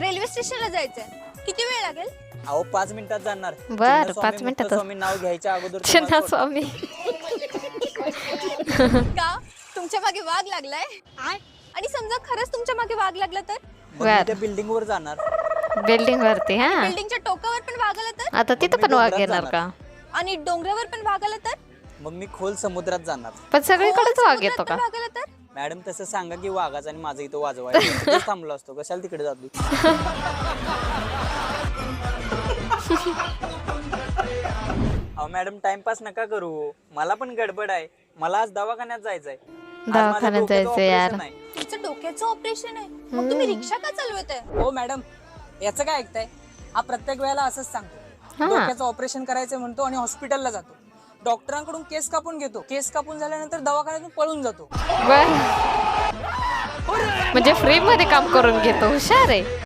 Railway स्टेशनला जायचंय. किती वेळ लागेल? अहो 5 मिनिटात जाणार. बर 5 मिनिटात. स्वामी नाव घ्यायच्या अगोदर तुम्हाला चिन्हा सोडणार. स्वामी. का तुमच्या मागे वाघ लागलाय? आणि समजा खरंच तुमच्या मागे वाघ लागला तर? मग मी त्या बिल्डिंग वर जाणार. बिल्डिंग वरती हा. बिल्डिंगच्या टोकावर पण वाघ आला तर? आता तिथं मग पण मी वाघ डोंगरात येणार जाणार. का? आणि डोंगरावर पण वाघ आला तर? मग मी खोल समुद्रात जाणार. पण सगळीकडेच वाघ समुद्रात येतो पण का? वाघ आला तर? मॅडम तसं सांगा की वाघाचं आणि माझं इथं वाजवायला थांबलो असतो. कशाला तिकडे जातो? अहो मॅडम टाइमपास नका करू. मला पण गडबड आहे. मला आज दवाखान्यात जायचंय. आज माझ्या दवाखान्यात डोक्याचं जायचं यार. operation आहे. तिचं डोक्याचं ऑपरेशन आहे. मग तुम्ही रिक्षा का चालवताय? हो मॅडम, याचं काय ऐकताय? हा प्रत्येक वेळेला असंच सांगतो. हा. डोक्याचं ऑपरेशन करायचं म्हणतो आणि हॉस्पिटलला जातो. डॉक्टरांकडून केस कापून घेतो. केस कापून झाल्यानंतर दवाखान्यातून पळून जातो. बर म्हणजे फ्री मध्ये काम करून घेतो. हुशार आहे.